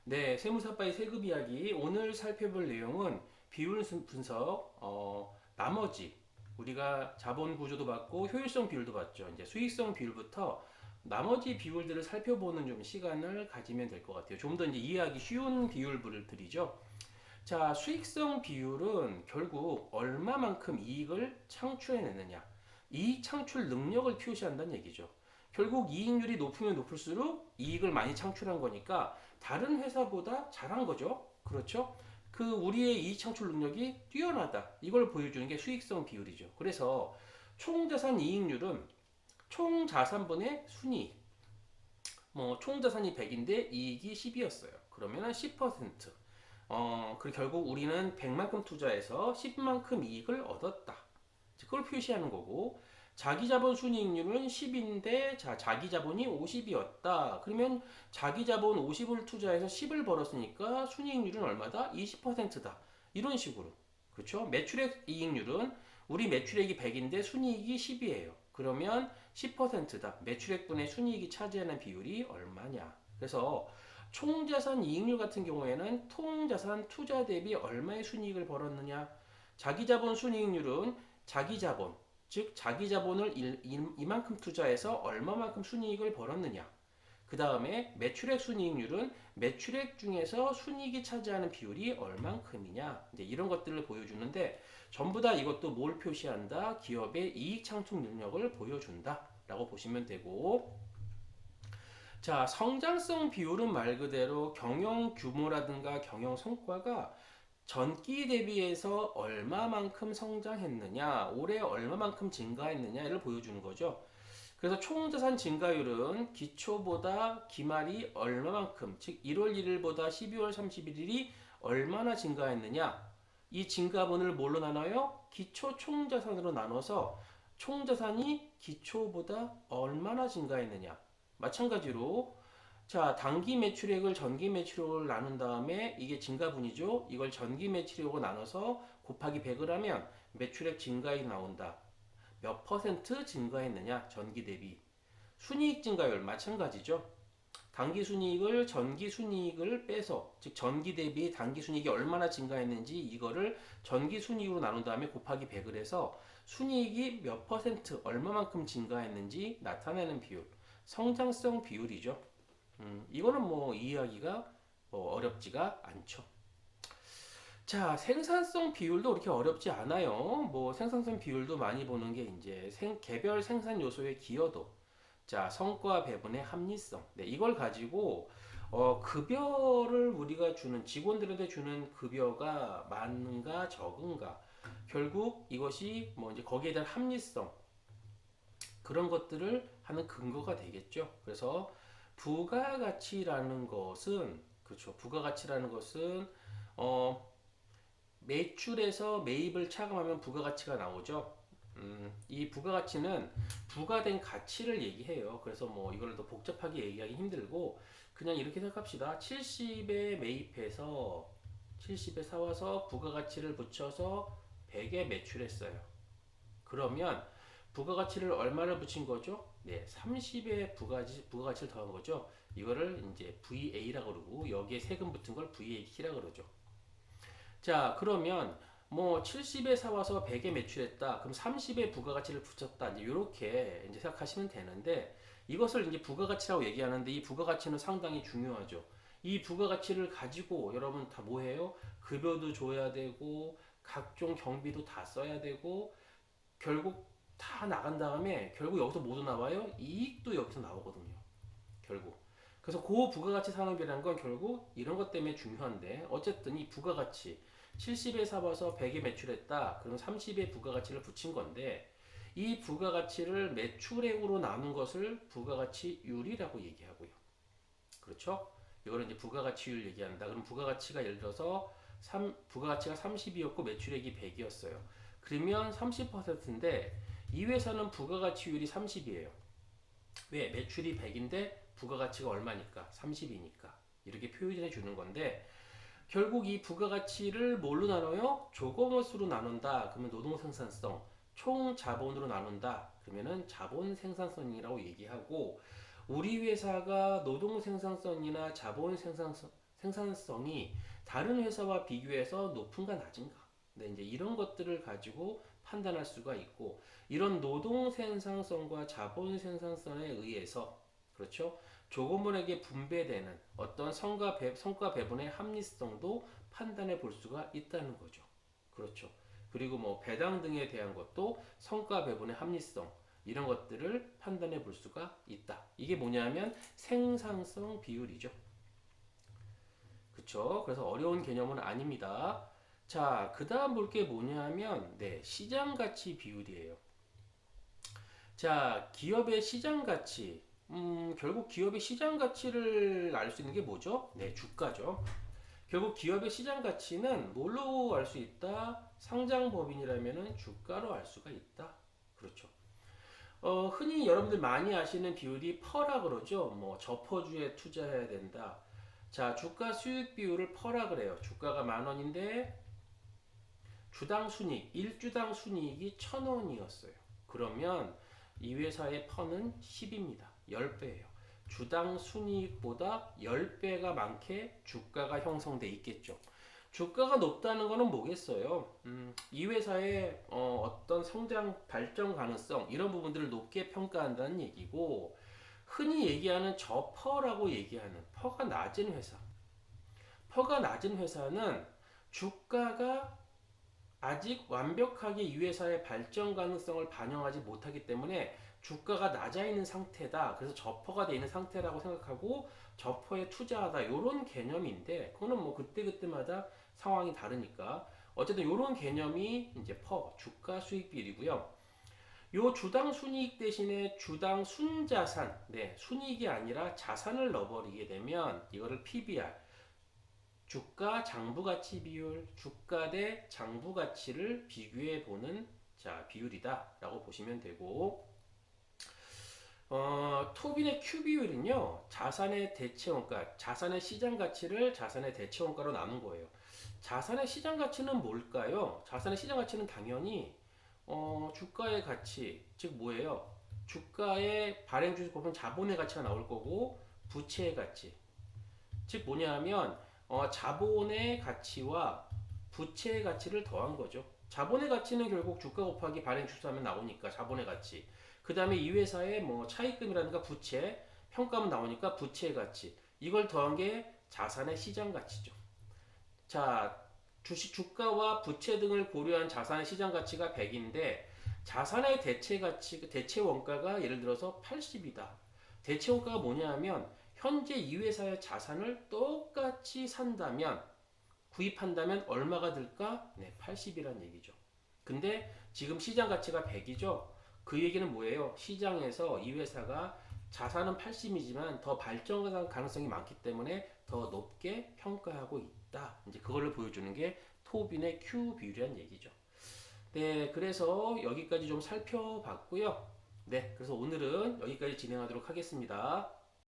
네, 세무사빠의 세금 이야기. 오늘 살펴볼 내용은 비율 분석, 나머지 우리가 자본 구조도 봤고 효율성 비율도 봤죠. 이제 수익성 비율부터 나머지 비율들을 살펴보는 좀 시간을 가지면 될 것 같아요. 좀 더 이제 이해하기 쉬운 비율들이죠. 자, 수익성 비율은 결국 얼마만큼 이익을 창출해내느냐, 이익 창출 능력을 표시한다는 얘기죠. 결국 이익률이 높으면 높을수록 이익을 많이 창출한 거니까 다른 회사보다 잘한 거죠. 그렇죠? 그 우리의 이익 창출 능력이 뛰어나다. 이걸 보여주는 게 수익성 비율이죠. 그래서 총자산 이익률은 총자산분의 순이익. 뭐 총자산이 100인데 이익이 10이었어요. 그러면 10%. 그 결국 우리는 100만큼 투자해서 10만큼 이익을 얻었다. 그걸 표시하는 거고, 자기자본 순이익률은 10인데 자기자본이 50이었다. 그러면 자기자본 50을 투자해서 10을 벌었으니까 순이익률은 얼마다? 20%다. 이런 식으로. 그렇죠? 매출액 이익률은 우리 매출액이 100인데 순이익이 10이에요. 그러면 10%다. 매출액분의 순이익이 차지하는 비율이 얼마냐? 그래서 총자산 이익률 같은 경우에는 통자산 투자 대비 얼마의 순이익을 벌었느냐? 자기자본 순이익률은 자기자본, 즉 자기자본을 이만큼 투자해서 얼마만큼 순이익을 벌었느냐? 그 다음에 매출액 순이익률은 매출액 중에서 순이익이 차지하는 비율이 얼만큼이냐? 이제 이런 것들을 보여주는데 전부 다 이것도 뭘 표시한다? 기업의 이익 창출 능력을 보여준다. 라고 보시면 되고, 자, 성장성 비율은 말 그대로 경영 규모라든가 경영 성과가 전기 대비해서 얼마만큼 성장했느냐, 올해 얼마만큼 증가했느냐를 보여주는 거죠. 그래서 총자산 증가율은 기초보다 기말이 얼마만큼, 즉 1월 1일보다 12월 31일이 얼마나 증가했느냐, 이 증가분을 뭘로 나눠요? 기초 총자산으로 나눠서 총자산이 기초보다 얼마나 증가했느냐. 마찬가지로 자, 단기 매출액을 전기 매출액을 나눈 다음에 이게 증가분이죠. 이걸 전기 매출액으로 나눠서 곱하기 100을 하면 매출액 증가액이 나온다. 몇 퍼센트 증가했느냐? 전기 대비. 순이익 증가율 마찬가지죠. 단기 순이익을 전기 순이익을 빼서, 즉 전기 대비 단기 순이익이 얼마나 증가했는지 이거를 전기 순이익으로 나눈 다음에 곱하기 100을 해서 순이익이 몇 퍼센트 얼마만큼 증가했는지 나타내는 비율, 성장성 비율이죠. 이거는 뭐 이해하기가 뭐 어렵지가 않죠. 자, 생산성 비율도 그렇게 어렵지 않아요. 뭐 생산성 비율도 많이 보는 게 이제 개별 생산 요소의 기여도, 자, 성과 배분의 합리성. 네, 이걸 가지고 급여를 우리가 주는 직원들한테 주는 급여가 많은가 적은가. 결국 이것이 뭐 이제 거기에 대한 합리성, 그런 것들을 하는 근거가 되겠죠. 그래서 부가가치라는 것은, 그렇죠. 부가가치라는 것은 매출에서 매입을 차감하면 부가가치가 나오죠. 이 부가가치는 부가된 가치를 얘기해요. 그래서 뭐 이걸 더 복잡하게 얘기하기 힘들고 그냥 이렇게 생각합시다. 70에 매입해서 70에 사와서 부가가치를 붙여서 100에 매출했어요. 그러면 부가가치를 얼마를 붙인 거죠? 네, 30의 부가가치를 더한 거죠. 이거를 이제 VA라고 그러고 여기에 세금 붙은 걸 VAT라고 그러죠. 자, 그러면 뭐 70에 사와서 100에 매출했다. 그럼 30의 부가가치를 붙였다. 이제 이렇게 이제 생각하시면 되는데 이것을 이제 부가가치라고 얘기하는데 이 부가가치는 상당히 중요하죠. 이 부가가치를 가지고 여러분 다 뭐해요? 급여도 줘야 되고 각종 경비도 다 써야 되고 결국 다 나간 다음에 결국 여기서 모두 나와요? 이익도 여기서 나오거든요. 결국. 그래서 그 부가가치 산업이라는 건 결국 이런 것 때문에 중요한데 어쨌든 이 부가가치 70에 사봐서 100에 매출했다. 그럼 30의 부가가치를 붙인 건데 이 부가가치를 매출액으로 나눈 것을 부가가치율이라고 얘기하고요. 그렇죠? 이거는 이제 부가가치율 얘기한다. 그럼 부가가치가 예를 들어서 부가가치가 30이었고 매출액이 100이었어요. 그러면 30%인데 이 회사는 부가가치율이 30이에요. 왜? 매출이 100인데 부가가치가 얼마니까? 30이니까. 이렇게 표현해 주는 건데 결국 이 부가가치를 뭘로 나눠요? 조건원수로 나눈다. 그러면 노동생산성, 총 자본으로 나눈다. 그러면은 자본 생산성이라고 얘기하고 우리 회사가 노동 생산성이나 자본 생산성이 다른 회사와 비교해서 높은가 낮은가. 네, 이제 이런 것들을 가지고 판단할 수가 있고, 이런 노동 생산성과 자본 생산성에 의해서, 그렇죠? 조건분에게 분배되는 어떤 성과 배분의 합리성도 판단해 볼 수가 있다는 거죠. 그렇죠. 그리고 뭐 배당 등에 대한 것도 성과 배분의 합리성, 이런 것들을 판단해 볼 수가 있다. 이게 뭐냐면 생산성 비율이죠. 그쵸? 그래서 어려운 개념은 아닙니다. 자, 그 다음 볼 게 뭐냐면, 네, 시장 가치 비율이에요. 자, 기업의 시장 가치. 결국 기업의 시장 가치를 알 수 있는 게 뭐죠? 네, 주가죠. 결국 기업의 시장 가치는 뭘로 알 수 있다? 상장 법인이라면은 주가로 알 수가 있다. 그렇죠. 흔히 여러분들 많이 아시는 비율이 퍼라 그러죠. 뭐 저퍼주에 투자해야 된다. 자, 주가 수익 비율을 퍼라 그래요. 주가가 10,000원인데 주당 순이익, 1주당 순이익이 1,000원이었어요. 그러면 이 회사의 퍼는 10입니다. 10배예요. 주당 순이익보다 10배가 많게 주가가 형성돼 있겠죠. 주가가 높다는 것은 뭐겠어요? 이 회사의 어떤 성장 발전 가능성 이런 부분들을 높게 평가한다는 얘기고, 흔히 얘기하는 저퍼라고 얘기하는 퍼가 낮은 회사. 퍼가 낮은 회사는 주가가 아직 완벽하게 이 회사의 발전 가능성을 반영하지 못하기 때문에 주가가 낮아 있는 상태다. 그래서 저퍼가 되어 있는 상태라고 생각하고 저퍼에 투자하다. 이런 개념인데, 그거는 뭐 그때그때마다 상황이 다르니까. 어쨌든 이런 개념이 이제 퍼, 주가 수익 비율이고요. 요 주당 순이익 대신에 주당 순자산, 네, 순이익이 아니라 자산을 넣어버리게 되면 이거를 PBR, 주가 장부가치 비율, 주가 대 장부가치를 비교해 보는 자 비율이다라고 보시면 되고, 토빈의 Q 비율은요 자산의 대체원가, 자산의 시장 가치를 자산의 대체원가로 나눈 거예요. 자산의 시장 가치는 뭘까요? 자산의 시장 가치는 당연히 주가의 가치, 즉 뭐예요? 주가의 발행주식 보면 자본의 가치가 나올 거고, 부채의 가치, 즉 뭐냐면 자본의 가치와 부채의 가치를 더한 거죠. 자본의 가치는 결국 주가 곱하기 발행 주수하면 나오니까 자본의 가치. 그 다음에 이 회사의 뭐 차입금이라든가 부채, 평가하면 나오니까 부채의 가치. 이걸 더한 게 자산의 시장 가치죠. 자, 주식 주가와 부채 등을 고려한 자산의 시장 가치가 100인데 자산의 대체 가치, 대체 원가가 예를 들어서 80이다. 대체 원가가 뭐냐 하면 현재 이 회사의 자산을 똑같이 산다면, 구입한다면 얼마가 들까? 네, 80이란 얘기죠. 근데 지금 시장 가치가 100이죠. 그 얘기는 뭐예요? 시장에서 이 회사가 자산은 80이지만 더 발전 가능성이 많기 때문에 더 높게 평가하고 있다. 이제 그걸로 보여주는 게 토빈의 Q 비율이란 얘기죠. 네, 그래서 여기까지 좀 살펴봤고요. 네, 그래서 오늘은 여기까지 진행하도록 하겠습니다.